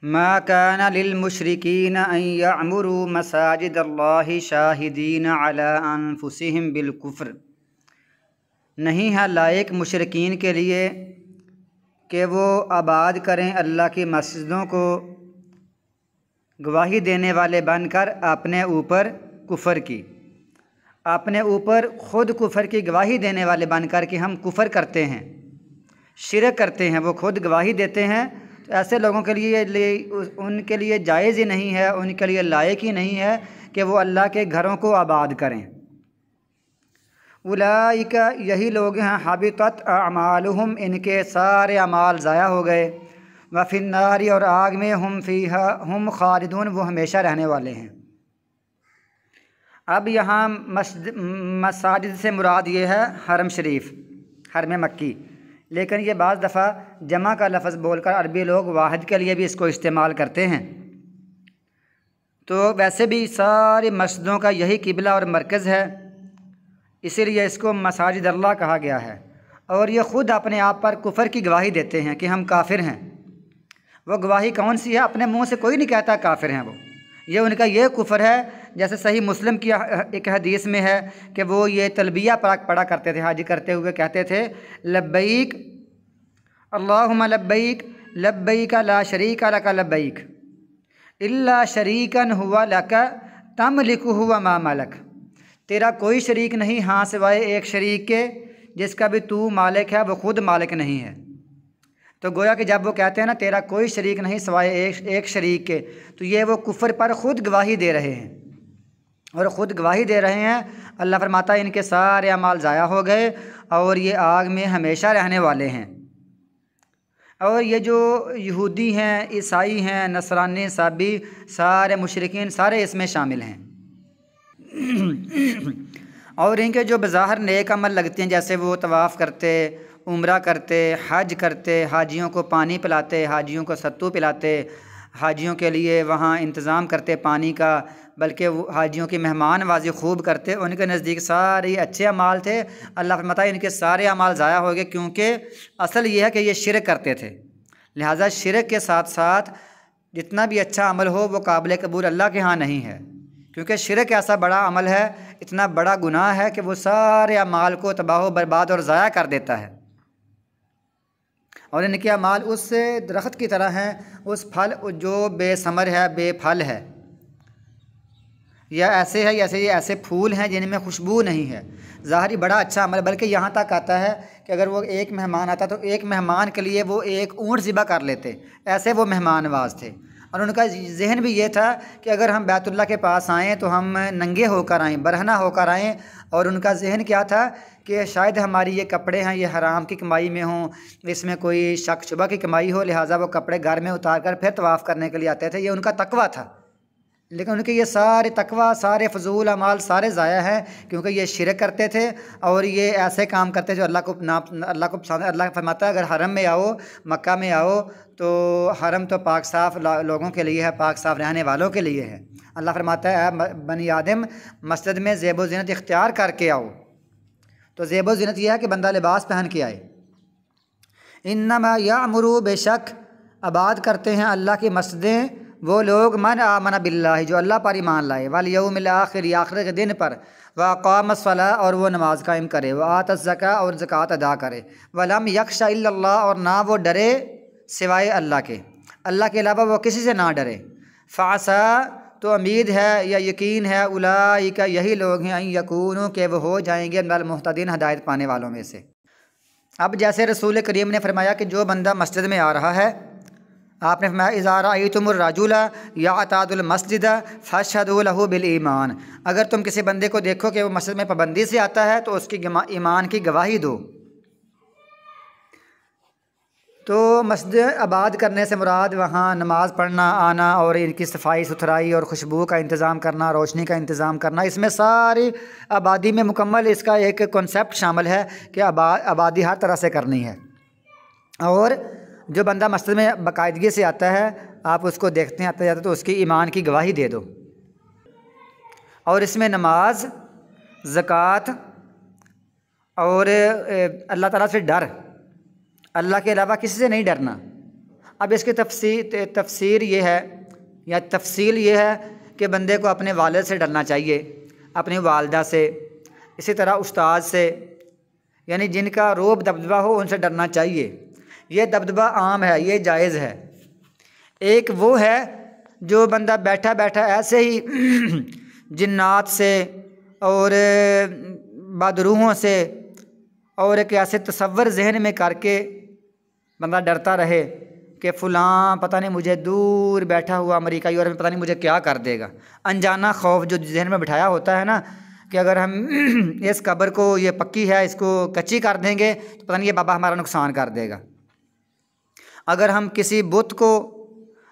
ما کان للمشرکین ان یعمروا مساجد اللہ شاہدین علی انفسہم بالکفر، نہیں ہے لائق مشرکین کے لیے کہ وہ آباد کریں اللہ کی مسجدوں کو گواہی دینے والے بن کر اپنے اوپر کفر کی، اپنے اوپر خود کفر کی گواہی دینے والے بن کر کہ ہم کفر کرتے ہیں، شرک کرتے ہیں، وہ خود گواہی دیتے ہیں۔ تو ایسے لوگوں کے لیے ان کے لیے جائز ہی نہیں ہے، ان کے لیے لائق ہی نہیں ہے کہ وہ اللہ کے گھروں کو آباد کریں۔ اولئک، یہی لوگ ہیں، حبطت اعمالہم، ان کے سارے اعمال ضائع ہو گئے، وفی النار، اور آگ میں، ہم فیہا، ہم خالدون، وہ ہمیشہ رہنے والے ہیں۔ اب یہاں مساجد سے مراد یہ ہے حرم شریف، حرم مکی، لیکن یہ بعض دفعہ جمع کا لفظ بول کر عربی لوگ واحد کے لیے بھی اس کو استعمال کرتے ہیں۔ تو ویسے بھی ساری مسجدوں کا یہی قبلہ اور مرکز ہے، اسی لیے اس کو مساجد اللہ کہا گیا ہے۔ اور یہ خود اپنے آپ پر کفر کی گواہی دیتے ہیں کہ ہم کافر ہیں۔ وہ گواہی کون سی ہے؟ اپنے منہ سے کوئی نہیں کہتا کافر ہیں وہ، یہ ان کا یہ کفر ہے۔ جیسے صحیح مسلم کی ایک حدیث میں ہے کہ وہ یہ تلبیہ پڑھا کرتے تھے، حج کرتے ہوئے کہتے تھے لبیک اللہم لبیک لبیک لا شریک لک لبیک الا شریکا ہوا لک تملک ہوا ما ملک، تیرا کوئی شریک نہیں ہاں سوائے ایک شریک کے جس کا بھی تو مالک ہے، وہ خود مالک نہیں ہے۔ تو گویا کہ جب وہ کہتے ہیں نا تیرا کوئی شریک نہیں سوائے ایک شریک کے، تو یہ وہ کفر پر خود گواہی دے رہے ہیں، اور خود گواہی دے رہے ہیں۔ اللہ فرماتا ہے ان کے سارے اعمال ضائع ہو گئے اور یہ آگ میں ہمیشہ رہنے والے ہیں۔ اور یہ جو یہودی ہیں، عیسائی ہیں، نصرانی، صابی، سارے مشرکین سارے اس میں شامل ہیں۔ اور ان کے جو بظاہر نیک عمل لگتے ہیں، جیسے وہ طواف کرتے، عمرہ کرتے، حج کرتے، حاجیوں کو پانی پلاتے، حاجیوں کو ستو پلاتے، حاجیوں کے لیے وہاں انتظام کرتے پانی کا، بلکہ وہ حاجیوں کی مہمان نوازی خوب کرتے، ان کے نزدیک سارے اچھے اعمال تھے۔ اللہ فرماتا ہے ان کے سارے اعمال ضائع ہو گئے، کیونکہ اصل یہ ہے کہ یہ شرک کرتے تھے، لہٰذا شرک کے ساتھ ساتھ جتنا بھی اچھا عمل ہو وہ قابل قبول اللہ کے ہاں نہیں ہے، کیونکہ شرک ایسا بڑا عمل ہے، اتنا بڑا گناہ ہے کہ وہ سارے اعمال کو تباہ و برباد اور ضائع کر دیتا ہے۔ اور ان کے اعمال اس درخت کی طرح ہیں، اس پھل جو بے ثمر ہے، بے پھل ہے، یا ایسے ہے جیسے یہ ایسے پھول ہیں جن میں خوشبو نہیں ہے۔ ظاہری بڑا اچھا عمل، بلکہ یہاں تک آتا ہے کہ اگر وہ ایک مہمان آتا تو ایک مہمان کے لیے وہ ایک اونٹ ذبح کر لیتے، ایسے وہ مہمان نواز تھے۔ اور ان کا ذہن بھی یہ تھا کہ اگر ہم بیت اللہ کے پاس آئیں تو ہم ننگے ہو کر آئیں، برہنہ ہو کر آئیں، اور ان کا ذہن کیا تھا کہ شاید ہماری یہ کپڑے ہیں یہ حرام کی کمائی میں ہوں، اس میں کوئی شک شبہ کی کمائی ہو، لہٰذا وہ کپڑے گھر میں اتار کر پھر طواف کرنے کے لیے آتے تھے۔ یہ ان کا تقویٰ تھا، لیکن ان کے یہ سارے تقویٰ، سارے فضول اعمال سارے ضائع ہیں، کیونکہ یہ شرک کرتے تھے اور یہ ایسے کام کرتے جو اللہ کو پسند ہے۔ اللہ فرماتا ہے اگر حرم میں آؤ، مکہ میں آؤ، تو حرم تو پاک صاف لوگوں کے لیے ہے، پاک صاف رہنے والوں کے لیے ہے۔ اللہ فرماتا ہے اے بنی آدم، مسجد میں زیب و زینت اختیار کر کے آؤ۔ تو زیب و زینت یہ ہے کہ بندہ لباس پہن کے آئے۔ انما یعمروا، بے شک آباد کرتے ہیں اللہ کی مسجدیں وہ لوگ، من آمن باللہ، جو اللہ پر ایمان لائے، والیوم الآخر، آخرت کے دن پر، واقام الصلاۃ، اور وہ نماز قائم کرے، وآت الزکاۃ، اور زکوٰۃ ادا کرے، ولم یخش الا اللہ، اور نہ وہ ڈرے سوائے اللہ کے، اللہ کے علاوہ وہ کسی سے نہ ڈرے، فعسیٰ، تو امید ہے یا یقین ہے، اولئک، یہی لوگ ہیں، ان یکونوا، کہ وہ ہو جائیں گے، من المہتدین، ہدایت پانے والوں میں سے۔ اب جیسے رسول کریم نے فرمایا کہ جو بندہ مسجد میں آ رہا ہے، آپ نے فرمایا اذا رأیتم الرجل یعتاد المسجد فاشہدوا لہ بالایمان، اگر تم کسی بندے کو دیکھو کہ وہ مسجد میں پابندی سے آتا ہے تو اس کی ایمان کی گواہی دو۔ تو مسجد آباد کرنے سے مراد وہاں نماز پڑھنا، آنا، اور ان کی صفائی ستھرائی اور خوشبو کا انتظام کرنا، روشنی کا انتظام کرنا، اس میں ساری آبادی میں مکمل اس کا ایک کنسیپٹ شامل ہے کہ آبادی ہر طرح سے کرنی ہے۔ اور جو بندہ مسجد میں باقاعدگی سے آتا ہے، آپ اس کو دیکھتے ہیں آتا جاتا تو اس کی ایمان کی گواہی دے دو۔ اور اس میں نماز، زکوٰۃ اور اللہ تعالیٰ سے ڈر، اللہ کے علاوہ کسی سے نہیں ڈرنا، اب اس کی تفسیر یہ ہے یا تفصیل یہ ہے کہ بندے کو اپنے والد سے ڈرنا چاہیے، اپنی والدہ سے، اسی طرح استاد سے، یعنی جن کا روب دبدبہ ہو ان سے ڈرنا چاہیے۔ یہ دبدبہ عام ہے، یہ جائز ہے۔ ایک وہ ہے جو بندہ بیٹھا بیٹھا ایسے ہی جنات سے اور بدروحوں سے اور ایک ایسے تصور ذہن میں کر کے بندہ ڈرتا رہے کہ فلاں پتہ نہیں مجھے دور بیٹھا ہوا امریکائی اور پتہ نہیں مجھے کیا کر دے گا۔ انجانہ خوف جو ذہن میں بٹھایا ہوتا ہے نا کہ اگر ہم اس قبر کو، یہ پکی ہے، اس کو کچی کر دیں گے تو پتہ نہیں یہ بابا ہمارا نقصان کر دے گا۔ اگر ہم کسی بت کو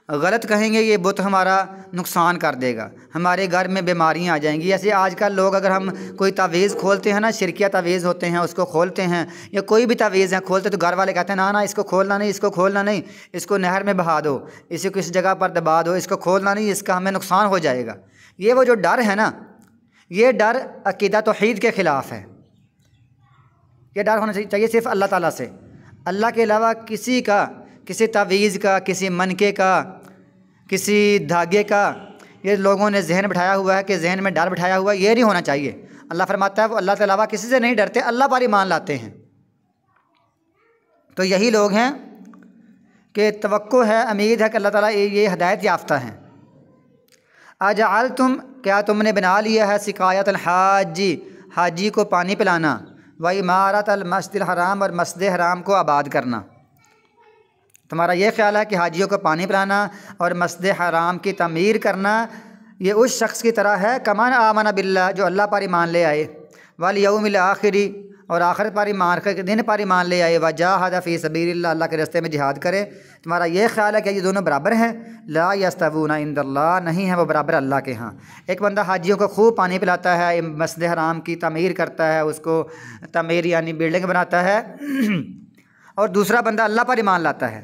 غلط کہیں گے یہ بت ہمارا نقصان کر دے گا، ہمارے گھر میں بیماریاں آ جائیں گی۔ ایسے آج کل لوگ اگر ہم کوئی تعویذ کھولتے ہیں نا، شرکیہ تعویذ ہوتے ہیں، اس کو کھولتے ہیں یا کوئی بھی تعویذ ہیں کھولتے تو گھر والے کہتے ہیں نا اس کو کھولنا نہیں، اس کو کھولنا نہیں، اس کو نہر میں بہا دو، اسے کسی جگہ پر دبا دو، اس کو کھولنا نہیں، اس کا ہمیں نقصان ہو جائے گا۔ یہ وہ جو ڈر ہے نا، یہ ڈر عقیدہ توحید کے خلاف ہے۔ یہ ڈر ہونا چاہیے صرف اللہ تعالیٰ سے، اللہ کے علاوہ کسی کا، کسی تعویذ کا، کسی منکے کا، کسی دھاگے کا یہ لوگوں نے ذہن بٹھایا ہوا ہے کہ ذہن میں ڈر بٹھایا ہوا ہے، یہ نہیں ہونا چاہیے۔ اللہ فرماتا ہے وہ اللہ کے علاوہ کسی سے نہیں ڈرتے، اللہ پر ایمان لاتے ہیں۔ تو یہی لوگ ہیں کہ توقع ہے، امید ہے کہ اللہ تعالیٰ یہ ہدایت یافتہ ہیں۔ اجعلتم، کیا تم نے بنا لیا ہے، سقایت الحاج، حاجی کو پانی پلانا، وعمارت المسجد الحرام، اور مسجد حرام کو آباد کرنا۔ تمہارا یہ خیال ہے کہ حاجیوں کو پانی پلانا اور مسجد حرام کی تعمیر کرنا یہ اس شخص کی طرح ہے کمان آمن باللہ، جو اللہ پر ایمان لے آئے، والیوم الآخر، اور آخرت پر ایمان، دن پر ایمان لے آئے، وجاہد فی سبیل اللہ، اللہ کے راستے میں جہاد کرے۔ تمہارا یہ خیال ہے کہ یہ دونوں برابر ہیں؟ لا یستوون عند اللہ، نہیں ہیں وہ برابر اللہ کے ہاں۔ ایک بندہ حاجیوں کو خوب پانی پلاتا ہے، مسجد حرام کی تعمیر کرتا ہے، اس کو تعمیر یعنی بلڈنگ بناتا ہے، اور دوسرا بندہ اللہ پر ایمان لاتا ہے،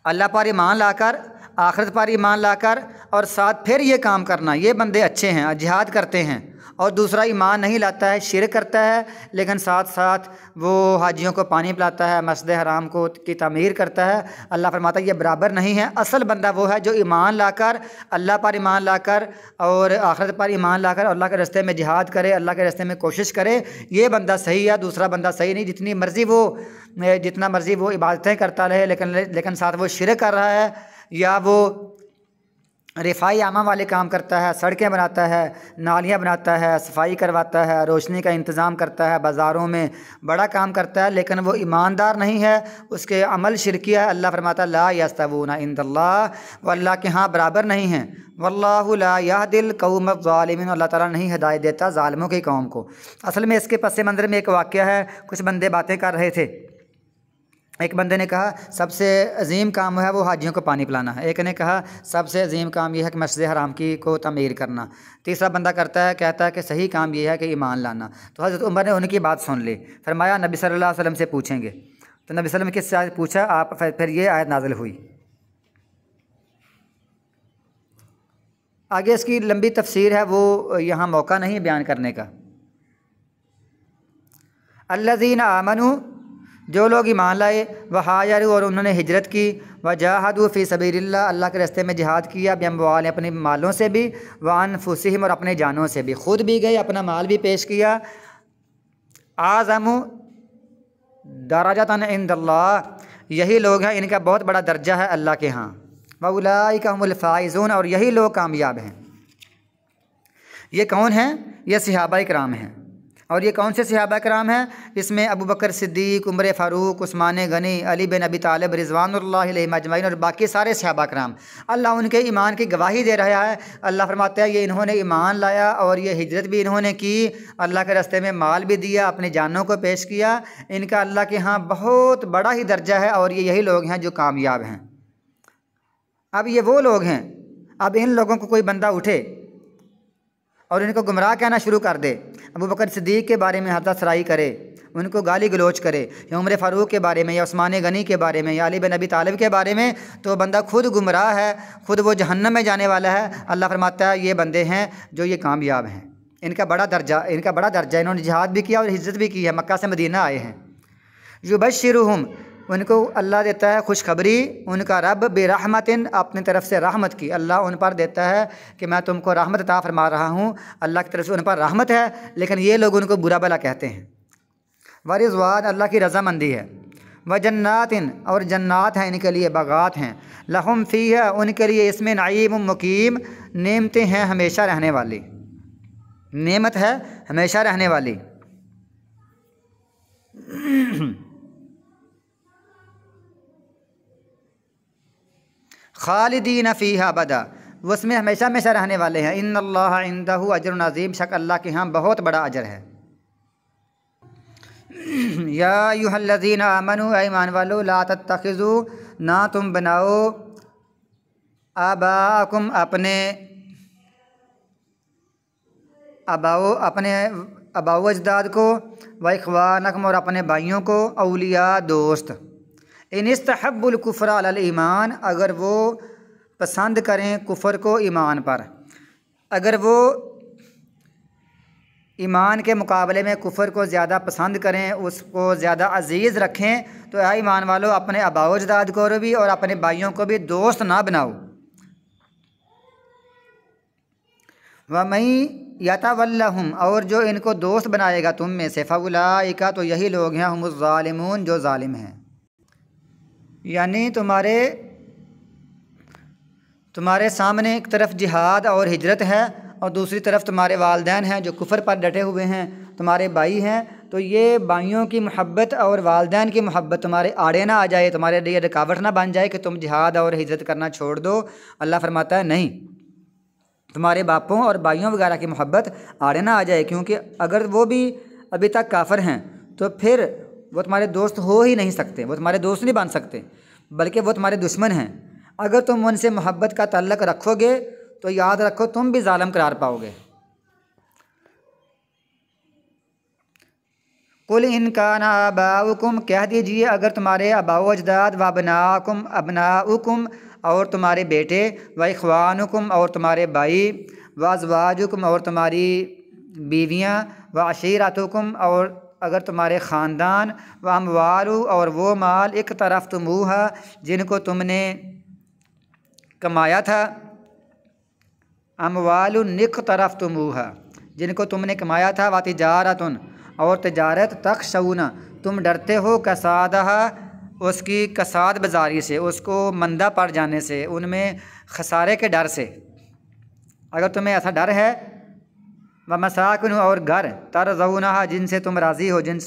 اللہ پر ایمان لا کر، آخرت پر ایمان لا کر، اور ساتھ پھر یہ کام کرنا، یہ بندے اچھے ہیں، جہاد کرتے ہیں۔ اور دوسرا ایمان نہیں لاتا ہے، شرک کرتا ہے، لیکن ساتھ ساتھ وہ حاجیوں کو پانی پلاتا ہے، مسجد حرام کو کی تعمیر کرتا ہے۔ اللہ فرماتا ہے یہ برابر نہیں ہے۔ اصل بندہ وہ ہے جو ایمان لا کر، اللہ پر ایمان لا کر اور آخرت پر ایمان لا کر اللہ کے راستے میں جہاد کرے، اللہ کے راستے میں کوشش کرے، یہ بندہ صحیح ہے، دوسرا بندہ صحیح نہیں۔ جتنا مرضی وہ عبادتیں کرتا رہے لیکن ساتھ وہ شرک کر رہا ہے، یا وہ رفائی عامہ والے کام کرتا ہے، سڑکیں بناتا ہے، نالیاں بناتا ہے، صفائی کرواتا ہے، روشنی کا انتظام کرتا ہے، بازاروں میں بڑا کام کرتا ہے، لیکن وہ ایماندار نہیں ہے، اس کے عمل شرکیہ ہے۔ اللہ فرماتا ہے لا یستوون عند اللہ، وہ اللہ کے ہاں برابر نہیں ہیں۔ واللہ لا یہدی القوم الظالمین، اللہ تعالیٰ نہیں ہدایت دیتا ظالموں کی قوم کو۔ اصل میں اس کے پس منظر میں ایک واقعہ ہے، کچھ بندے باتیں کر رہے تھے۔ ایک بندے نے کہا سب سے عظیم کام ہے وہ حاجیوں کو پانی پلانا ہے، ایک نے کہا سب سے عظیم کام یہ ہے کہ مسجد حرام کی کو تعمیر کرنا، تیسرا بندہ کہتا ہے کہ صحیح کام یہ ہے کہ ایمان لانا۔ تو حضرت عمر نے ان کی بات سن لی، فرمایا نبی صلی اللہ علیہ وسلم سے پوچھیں گے۔ تو نبی صلی اللہ علیہ وسلم کس سے پوچھا آپ، پھر یہ آیت نازل ہوئی۔ آگے اس کی لمبی تفسیر ہے، وہ یہاں موقع نہیں بیان کرنے کا۔ الذین آمنوا، جو لوگ ایمان لائے، وہاجروا، اور انہوں نے ہجرت کی، وجاہدوا فی سبیل اللہ، اللہ کے راستے میں جہاد کیا، باموالہم، اپنے مالوں سے بھی، وانفسہم، اور اپنے جانوں سے بھی، خود بھی گئے، اپنا مال بھی پیش کیا۔ اعظم درجۃ عند اللہ، یہی لوگ ہیں ان کا بہت بڑا درجہ ہے اللہ کے ہاں۔ واولئک هم الفائزون، اور یہی لوگ کامیاب ہیں۔ یہ کون ہیں؟ یہ صحابہ کرام ہیں۔ اور یہ کون سے صحابہ کرام ہیں؟ اس میں ابو بکر صدیق، عمر فاروق، عثمان غنی، علی بن ابی طالب رضوان اللہ علیہم اجمعین، اور باقی سارے صحابہ کرام۔ اللہ ان کے ایمان کی گواہی دے رہا ہے۔ اللہ فرماتا ہے یہ انہوں نے ایمان لایا اور یہ ہجرت بھی انہوں نے کی، اللہ کے راستے میں مال بھی دیا، اپنی جانوں کو پیش کیا، ان کا اللہ کے ہاں بہت بڑا ہی درجہ ہے، اور یہ یہی لوگ ہیں جو کامیاب ہیں۔ اب یہ وہ لوگ ہیں، اب ان لوگوں کو کوئی بندہ اٹھے اور ان کو گمراہ کہنا شروع کر دے، ابو بکر صدیق کے بارے میں حدث سرائی کرے، ان کو گالی گلوچ کرے، یا عمر فاروق کے بارے میں، یا عثمان غنی کے بارے میں، یا علی بن ابی طالب کے بارے میں، تو بندہ خود گمراہ ہے، خود وہ جہنم میں جانے والا ہے۔ اللہ فرماتا ہے یہ بندے ہیں جو یہ کامیاب ہیں، ان کا بڑا درجہ، انہوں نے جہاد بھی کیا اور ہجرت بھی کی ہے، مکہ سے مدینہ آئے ہیں۔ یبشرہم، ان کو اللہ دیتا ہے خوشخبری، ان کا رب برحمتن اپنی طرف سے رحمت کی، اللہ ان پر دیتا ہے کہ میں تم کو رحمت عطا فرما رہا ہوں، اللہ کی طرف سے ان پر رحمت ہے، لیکن یہ لوگ ان کو برا بھلا کہتے ہیں۔ ورضوان اللہ کی رضامندی ہے۔ وجنات اور جنات ہیں ان کے لیے، باغات ہیں، لہم فیہا ان کے لیے اس میں نعیم مقیم نعمتیں ہیں ہمیشہ رہنے والی، نعمت ہے ہمیشہ رہنے والی۔ خالدین فیہا ابدا، وہ اس میں ہمیشہ ہمیشہ رہنے والے ہیں۔ ان اللہ عندہ اجر عظیم، شک اللہ کے ہاں بہت بڑا اجر ہے۔ یا ایھا الذین آمنوا، ایمان والو، لا تتخذوا نہ تم بناؤ آباءکم اپنے اباؤ اجداد کو، و اخوانکم اور اپنے بھائیوں کو، اولیاء دوست، ان استحبوا الکفر علی الایمان اگر وہ پسند کریں کفر کو ایمان پر، اگر وہ ایمان کے مقابلے میں کفر کو زیادہ پسند کریں، اس کو زیادہ عزیز رکھیں، تو اے ایمان والو اپنے آباء و اجداد کو بھی اور اپنے بھائیوں کو بھی دوست نہ بناؤ۔ وَمَن يَتَوَلَّهُمْ اور جو ان کو دوست بنائے گا تم میں سے، فَأُولَٰئِکَ تو یہی لوگ ہیں، ہم الظالمون جو ظالم ہیں۔ یعنی تمہارے سامنے ایک طرف جہاد اور ہجرت ہے اور دوسری طرف تمہارے والدین ہیں جو کفر پر ڈٹے ہوئے ہیں، تمہارے بھائی ہیں، تو یہ بھائیوں کی محبت اور والدین کی محبت تمہارے آڑے نہ آ جائے، تمہارے لیے رکاوٹ نہ بن جائے کہ تم جہاد اور ہجرت کرنا چھوڑ دو۔ اللہ فرماتا ہے نہیں، تمہارے باپوں اور بھائیوں وغیرہ کی محبت آڑے نہ آ جائے، کیونکہ اگر وہ بھی ابھی تک کافر ہیں تو پھر وہ تمہارے دوست ہو ہی نہیں سکتے، وہ تمہارے دوست نہیں بن سکتے، بلکہ وہ تمہارے دشمن ہیں۔ اگر تم ان سے محبت کا تعلق رکھو گے تو یاد رکھو تم بھی ظالم قرار پاؤ گے۔ قل ان کان آباؤکم کہہ دیجئے اگر تمہارے آباء و اجداد، و ابناؤکم اور تمہارے بیٹے، و اخوانکم اور تمہارے بھائی، و ازواجکم اور تمہاری بیویاں، و عشیرتکم اور اگر تمہارے خاندان، و اموال اور وہ مال اقترفتموہا جن کو تم نے کمایا تھا، اموال اقترفتموہا جن کو تم نے کمایا تھا، و تجارت اور تجارت، تخشون تم ڈرتے ہو کسادہ اس کی کساد بازاری سے، اس کو مندہ پڑ جانے سے، ان میں خسارے کے ڈر سے، اگر تمہیں ایسا ڈر ہے، ومساکن اور گھر، ترضونہا جن سے تم راضی ہو، جن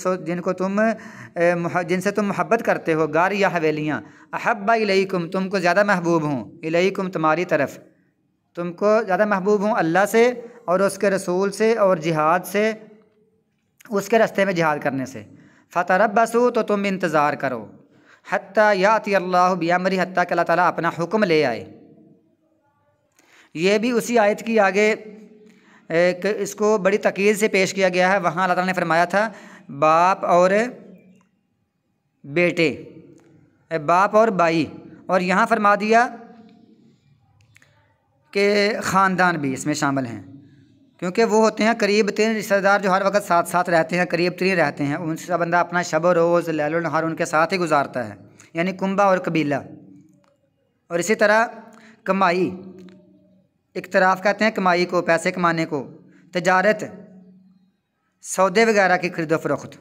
سے تم محبت کرتے ہو، گھر یا حویلیاں، احب الیکم تم کو زیادہ محبوب ہوں، الیکم تمہاری طرف، تم کو زیادہ محبوب ہوں اللہ سے اور اس کے رسول سے اور جہاد سے، اس کے راستے میں جہاد کرنے سے، فتربصوا تو تم انتظار کرو، حتیٰ یاتی اللہ بامرہ حتیٰ کہ اللہ تعالیٰ اپنا حکم لے آئے۔ یہ بھی اسی آیت کی آگے اس کو بڑی تاکید سے پیش کیا گیا ہے۔ وہاں اللہ تعالیٰ نے فرمایا تھا باپ اور بیٹے، باپ اور بھائی، اور یہاں فرما دیا کہ خاندان بھی اس میں شامل ہیں، کیونکہ وہ ہوتے ہیں قریب ترین رشتہ دار جو ہر وقت ساتھ ساتھ رہتے ہیں، قریب ترین رہتے ہیں، ان سے بندہ اپنا شب و روز، لیل و نہار ان کے ساتھ ہی گزارتا ہے، یعنی کنبہ اور قبیلہ۔ اور اسی طرح کمائی، اقتراف کہتے ہیں کمائی کو، پیسے کمانے کو، تجارت، سودے وغیرہ کی خرید و فروخت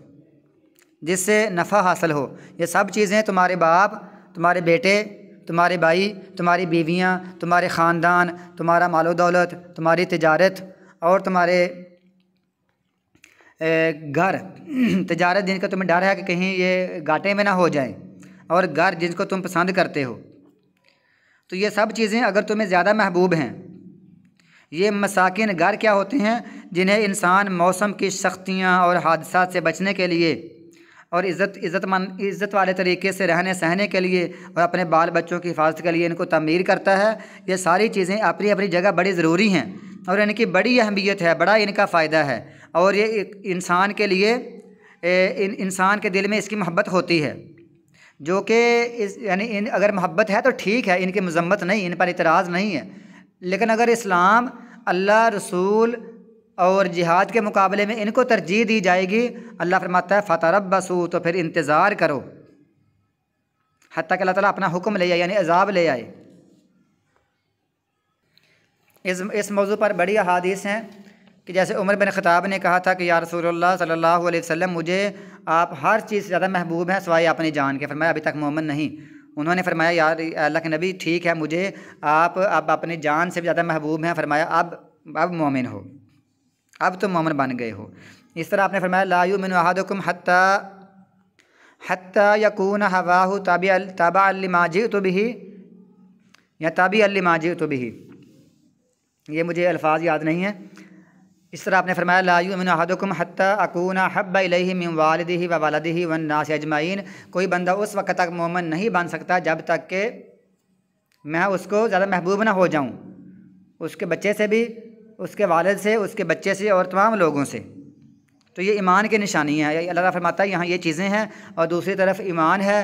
جس سے نفع حاصل ہو، یہ سب چیزیں تمہارے باپ، تمہارے بیٹے، تمہارے بھائی، تمہاری بیویاں، تمہارے خاندان، تمہارا مال و دولت، تمہاری تجارت اور تمہارے گھر، تجارت جن کا تمہیں ڈر ہے کہ کہیں یہ گھاٹے میں نہ ہو جائیں، اور گھر جن کو تم پسند کرتے ہو، تو یہ سب چیزیں اگر تمہیں زیادہ محبوب ہیں۔ یہ مساکن گھر کیا ہوتے ہیں؟ جنہیں انسان موسم کی سختیاں اور حادثات سے بچنے کے لیے اور عزت والے طریقے سے رہنے سہنے کے لیے اور اپنے بال بچوں کی حفاظت کے لیے ان کو تعمیر کرتا ہے۔ یہ ساری چیزیں اپنی اپنی جگہ بڑی ضروری ہیں اور ان کی بڑی اہمیت ہے، بڑا ان کا فائدہ ہے، اور یہ انسان کے لیے انسان کے دل میں اس کی محبت ہوتی ہے، جو کہ یعنی اگر محبت ہے تو ٹھیک ہے، ان کی مذمت نہیں، ان پر اعتراض نہیں ہے، لیکن اگر اسلام، اللہ، رسول اور جہاد کے مقابلے میں ان کو ترجیح دی جائے گی، اللہ فرماتا ہے فتربصوا تو پھر انتظار کرو، حتیٰ کہ اللہ تعالیٰ اپنا حکم لے آئے یعنی عذاب لے آئے۔ اس موضوع پر بڑی احادیث ہیں کہ جیسے عمر بن خطاب نے کہا تھا کہ یا رسول اللہ صلی اللہ علیہ وسلم مجھے آپ ہر چیز سے زیادہ محبوب ہیں سوائے اپنی جان کے۔ فرمایا ابھی تک مومن نہیں۔ انہوں نے فرمایا یا اللہ کے نبی ٹھیک ہے مجھے آپ اب اپنی جان سے بھی زیادہ محبوب ہیں۔ فرمایا اب مومن ہو، اب تم مومن بن گئے ہو۔ اس طرح آپ نے فرمایا لا یؤمن احدکم حتی یکون ہواہ تابعا لما جئت بہ یا تابعا لما جئت بہ، یہ مجھے الفاظ یاد نہیں ہیں۔ اس طرح آپ نے فرمایا لا یؤمن احدکم حتی اکون احب الیہ من والدہ و ولدہ والناس اجمعین، کوئی بندہ اس وقت تک مومن نہیں بن سکتا جب تک کہ میں اس کو زیادہ محبوب نہ ہو جاؤں، اس کے بچے سے بھی، اس کے والد سے، اس کے بچے سے اور تمام لوگوں سے۔ تو یہ ایمان کی نشانی ہے۔ اللہ تعالیٰ فرماتا ہے یہاں یہ چیزیں ہیں، اور دوسری طرف ایمان ہے،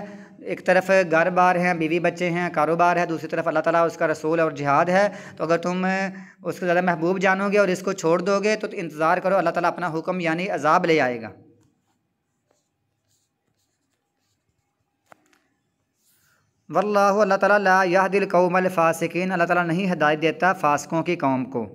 ایک طرف گھر بار ہیں، بیوی بچے ہیں، کاروبار ہے، دوسری طرف اللہ تعالیٰ اس کا رسول اور جہاد ہے۔ تو اگر تم اس کو زیادہ محبوب جانو گے اور اس کو چھوڑ دو گے تو انتظار کرو، اللہ تعالیٰ اپنا حکم یعنی عذاب لے آئے گا۔ واللہ اللہ تعالیٰ لا یہدی القوم الفاسقین، اللہ تعالیٰ نہیں ہدایت دیتا فاسقوں کی قوم کو۔